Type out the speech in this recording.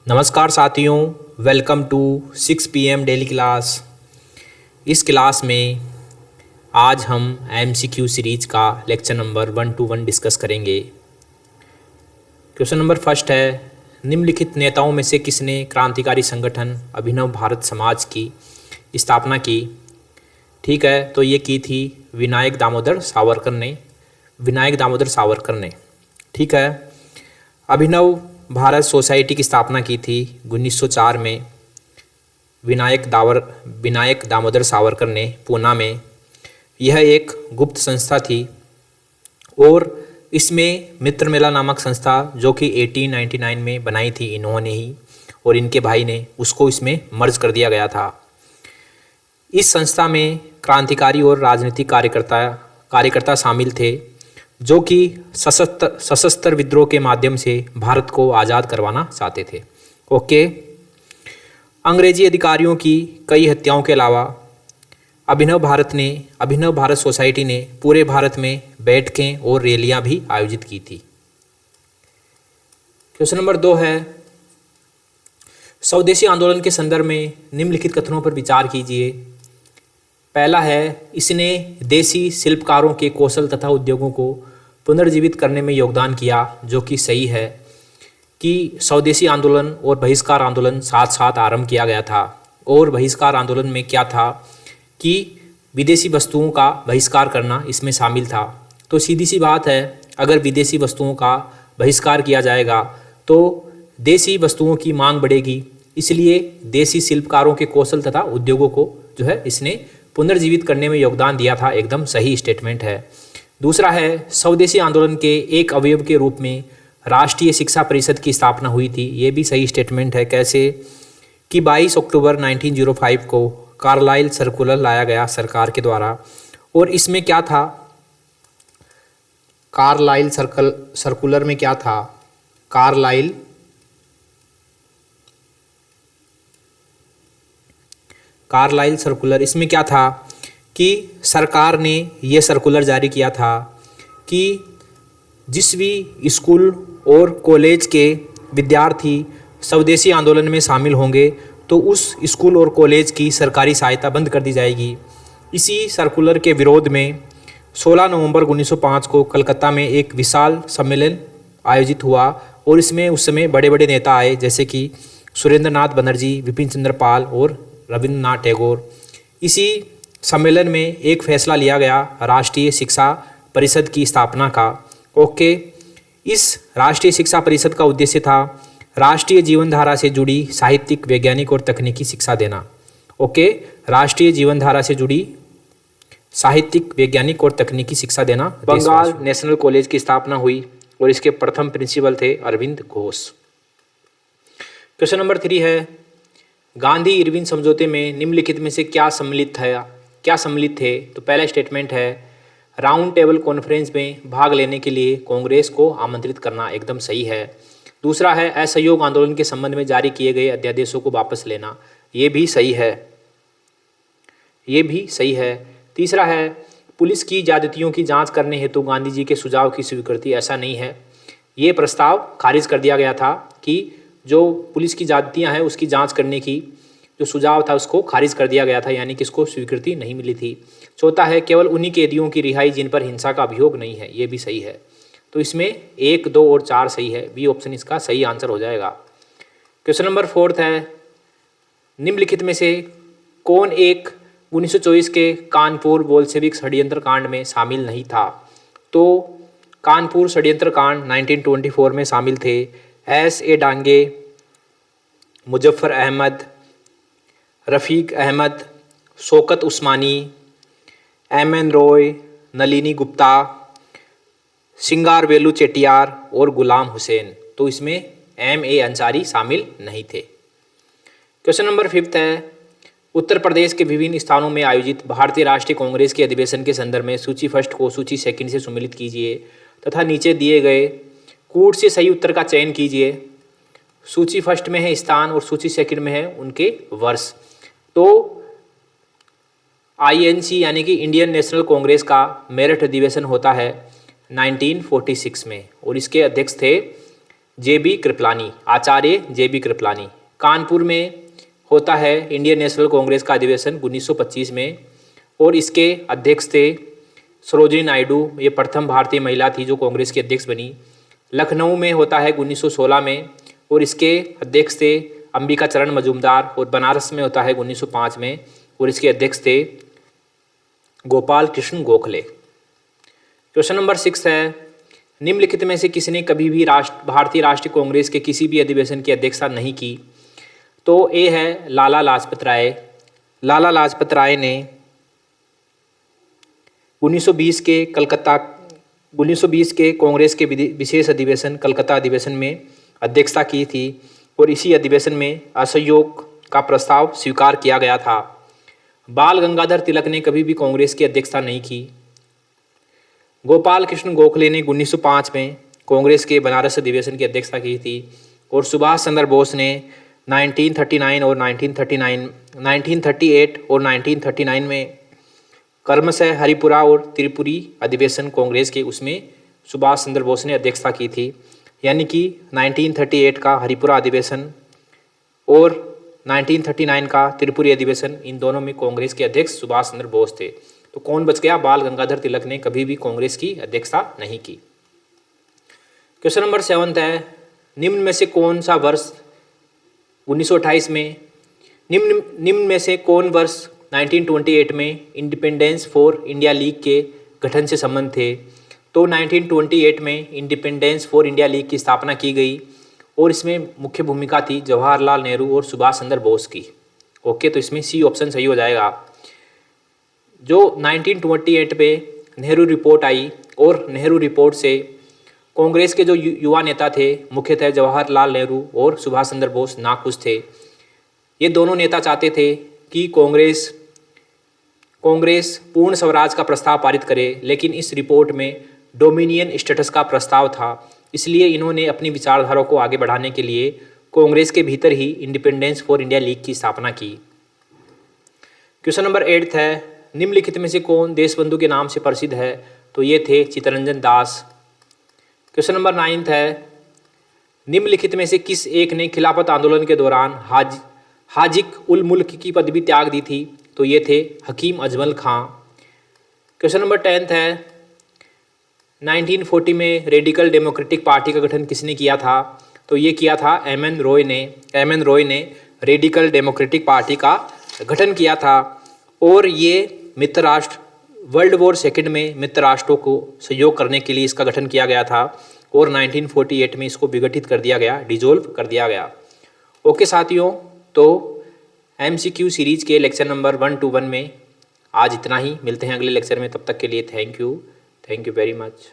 नमस्कार साथियों, welcome to 6 PM daily class. इस क्लास में आज हम MCQ सीरीज का लेक्चर नंबर 121 डिस्कस करेंगे। क्वेश्चन नंबर फर्स्ट है, निम्नलिखित नेताओं में से किसने क्रांतिकारी संगठन अभिनव भारत समाज की स्थापना की? ठीक है, तो ये की थी विनायक दामोदर सावरकर ने। ठीक है, अभिनव भारत सोसाइटी की स्थापना की थी 1904 में विनायक दामोदर सावरकर ने पूना में। यह एक गुप्त संस्था थी और इसमें मित्र मेला नामक संस्था जो कि 1899 में बनाई थी इन्होंने ही और इनके भाई ने, उसको इसमें मर्ज कर दिया गया था। इस संस्था में क्रांतिकारी और राजनीतिक कार्यकर्ता शामिल थे जो कि सशस्त्र विद्रोह के माध्यम से भारत को आज़ाद करवाना चाहते थे। ओके, अंग्रेजी अधिकारियों की कई हत्याओं के अलावा अभिनव भारत सोसाइटी ने पूरे भारत में बैठकें और रैलियां भी आयोजित की थी। क्वेश्चन नंबर 2 है, स्वदेशी आंदोलन के संदर्भ में निम्नलिखित कथनों पर विचार कीजिए। पहला है, इसने देसी शिल्पकारों के कौशल तथा उद्योगों को पुनर्जीवित करने में योगदान किया, जो कि सही है कि स्वदेशी आंदोलन और बहिष्कार आंदोलन साथ साथ आरंभ किया गया था। और बहिष्कार आंदोलन में क्या था कि विदेशी वस्तुओं का बहिष्कार करना इसमें शामिल था। तो सीधी सी बात है, अगर विदेशी वस्तुओं का बहिष्कार किया जाएगा तो देसी वस्तुओं की मांग बढ़ेगी, इसलिए देसी शिल्पकारों के कौशल तथा उद्योगों को जो है इसने पुनर्जीवित करने में योगदान दिया था। एकदम सही स्टेटमेंट है। दूसरा है, स्वदेशी आंदोलन के एक अवयव के रूप में राष्ट्रीय शिक्षा परिषद की स्थापना हुई थी। ये भी सही स्टेटमेंट है। कैसे कि 22 अक्टूबर 1905 को कार्लाइल सर्कुलर लाया गया सरकार के द्वारा, और इसमें क्या था, कार्लाइल सर्कुलर में क्या था, कार्लाइल सर्कुलर, इसमें क्या था कि सरकार ने ये सर्कुलर जारी किया था कि जिस भी स्कूल और कॉलेज के विद्यार्थी स्वदेशी आंदोलन में शामिल होंगे तो उस स्कूल और कॉलेज की सरकारी सहायता बंद कर दी जाएगी। इसी सर्कुलर के विरोध में 16 नवंबर 1905 को कलकत्ता में एक विशाल सम्मेलन आयोजित हुआ और इसमें उस समय बड़े बड़े नेता आए, जैसे कि सुरेंद्र नाथ बनर्जी, विपिन चंद्र पाल और रविंद्रनाथ टैगोर। इसी सम्मेलन में एक फैसला लिया गया राष्ट्रीय शिक्षा परिषद की स्थापना का। ओके, इस राष्ट्रीय शिक्षा परिषद का उद्देश्य था राष्ट्रीय जीवन धारा से जुड़ी साहित्यिक, वैज्ञानिक और तकनीकी शिक्षा देना। ओके, राष्ट्रीय जीवन धारा से जुड़ी साहित्यिक, वैज्ञानिक और तकनीकी शिक्षा देना। बंगाल नेशनल कॉलेज की स्थापना हुई और इसके प्रथम प्रिंसिपल थे अरविंद घोष। क्वेश्चन नंबर 3 है, गांधी इरविन समझौते में निम्नलिखित में से क्या सम्मिलित थे? तो पहला स्टेटमेंट है, राउंड टेबल कॉन्फ्रेंस में भाग लेने के लिए कांग्रेस को आमंत्रित करना। एकदम सही है। दूसरा है, असहयोग आंदोलन के संबंध में जारी किए गए अध्यादेशों को वापस लेना। ये भी सही है। तीसरा है, पुलिस की ज्यादतियों की जांच करने हेतु गांधी जी के सुझाव की स्वीकृति। ऐसा नहीं है, ये प्रस्ताव खारिज कर दिया गया था कि जो पुलिस की ज्यादतियां हैं उसकी जांच करने की जो सुझाव था उसको खारिज कर दिया गया था, यानी कि इसको स्वीकृति नहीं मिली थी। चौथा है, केवल उन्हीं कैदियों की रिहाई जिन पर हिंसा का अभियोग नहीं है। ये भी सही है। तो इसमें 1, 2 और 4 सही है। बी ऑप्शन इसका सही आंसर हो जाएगा। क्वेश्चन नंबर 4 है, निम्नलिखित में से कौन एक 1924 के कानपुर बोल्शेविक षड्यंत्र कांड में शामिल नहीं था? तो कानपुर षड्यंत्र कांड 1924 में शामिल थे S.A. डांगे, मुजफ्फर अहमद, रफ़ीक अहमद, शौकत उस्मानी, M.N. रॉय, नलिनी गुप्ता, सिंगारवेलू चेटियार और गुलाम हुसैन। तो इसमें M.A. अंसारी शामिल नहीं थे। क्वेश्चन नंबर 5 है, उत्तर प्रदेश के विभिन्न स्थानों में आयोजित भारतीय राष्ट्रीय कांग्रेस के अधिवेशन के संदर्भ में सूची फर्स्ट को सूची सेकंड से सम्मिलित कीजिए तथा नीचे दिए गए कूट से सही उत्तर का चयन कीजिए। सूची फर्स्ट में है स्थान और सूची सेकंड में है उनके वर्ष। तो INC यानी कि इंडियन नेशनल कांग्रेस का मेरठ अधिवेशन होता है 1946 में और इसके अध्यक्ष थे JB कृपलानी, आचार्य JB कृपलानी। कानपुर में होता है इंडियन नेशनल कांग्रेस का अधिवेशन 1925 में, और इसके अध्यक्ष थे सरोजिनी नायडू। ये प्रथम भारतीय महिला थी जो कांग्रेस की अध्यक्ष बनी। लखनऊ में होता है 1916 में, और इसके अध्यक्ष थे अंबिका चरण मजूमदार। और बनारस में होता है 1905 में, और इसके अध्यक्ष थे गोपाल कृष्ण गोखले। क्वेश्चन नंबर 6 है, निम्नलिखित में से किसने कभी भी भारतीय राष्ट्रीय कांग्रेस के किसी भी अधिवेशन की अध्यक्षता नहीं की? तो ए है लाला लाजपत राय। लाला लाजपत राय ने 1920 के कांग्रेस के विशेष अधिवेशन कलकत्ता अधिवेशन में अध्यक्षता की थी, और इसी अधिवेशन में असहयोग का प्रस्ताव स्वीकार किया गया था। बाल गंगाधर तिलक ने कभी भी कांग्रेस की अध्यक्षता नहीं की। गोपाल कृष्ण गोखले ने 1905 में कांग्रेस के बनारस अधिवेशन की अध्यक्षता की थी, और सुभाष चंद्र बोस ने 1938 और 1939 में क्रमशः हरिपुरा और त्रिपुरी अधिवेशन कांग्रेस के, उसमें सुभाष चंद्र बोस ने अध्यक्षता की थी। यानी कि 1938 का हरिपुरा अधिवेशन और 1939 का त्रिपुरी अधिवेशन, इन दोनों में कांग्रेस के अध्यक्ष सुभाष चंद्र बोस थे। तो कौन बच गया? बाल गंगाधर तिलक ने कभी भी कांग्रेस की अध्यक्षता नहीं की। क्वेश्चन नंबर 7 है, निम्न में से कौन सा वर्ष 1928 में निम्न में से कौन वर्ष 1928 में इंडिपेंडेंस फॉर इंडिया लीग के गठन से संबंध थे? तो 1928 में इंडिपेंडेंस फॉर इंडिया लीग की स्थापना की गई, और इसमें मुख्य भूमिका थी जवाहरलाल नेहरू और सुभाष चंद्र बोस की। ओके, तो इसमें सी ऑप्शन सही हो जाएगा। जो 1928 पे नेहरू रिपोर्ट आई, और नेहरू रिपोर्ट से कांग्रेस के जो युवा नेता थे, मुख्यतः जवाहरलाल नेहरू और सुभाष चंद्र बोस, नाखुश थे। ये दोनों नेता चाहते थे कि कांग्रेस पूर्ण स्वराज का प्रस्ताव पारित करे, लेकिन इस रिपोर्ट में डोमिनियन स्टेटस का प्रस्ताव था। इसलिए इन्होंने अपनी विचारधारा को आगे बढ़ाने के लिए कांग्रेस के भीतर ही इंडिपेंडेंस फॉर इंडिया लीग की स्थापना की। क्वेश्चन नंबर 8 है, निम्नलिखित में से कौन देशबंधु के नाम से प्रसिद्ध है? तो ये थे चित्तरंजन दास। क्वेश्चन नंबर 9 है, निम्नलिखित में से किस एक ने खिलाफत आंदोलन के दौरान हाजिक उल मुल्क की पदवी त्याग दी थी? तो ये थे हकीम अजमल खां। क्वेश्चन नंबर 10 है, 1940 में रेडिकल डेमोक्रेटिक पार्टी का गठन किसने किया था? तो ये किया था एम.एन. रॉय ने रेडिकल डेमोक्रेटिक पार्टी का गठन किया था, और ये मित्र राष्ट्र वर्ल्ड वॉर सेकेंड में मित्र राष्ट्रों को सहयोग करने के लिए इसका गठन किया गया था, और 1948 में इसको विघटित कर दिया गया, डिसॉल्व कर दिया गया। ओके साथियों, तो MCQ सीरीज के लेक्चर नंबर 1 to 1 में आज इतना ही। मिलते हैं अगले लेक्चर में, तब तक के लिए थैंक यू वेरी मच।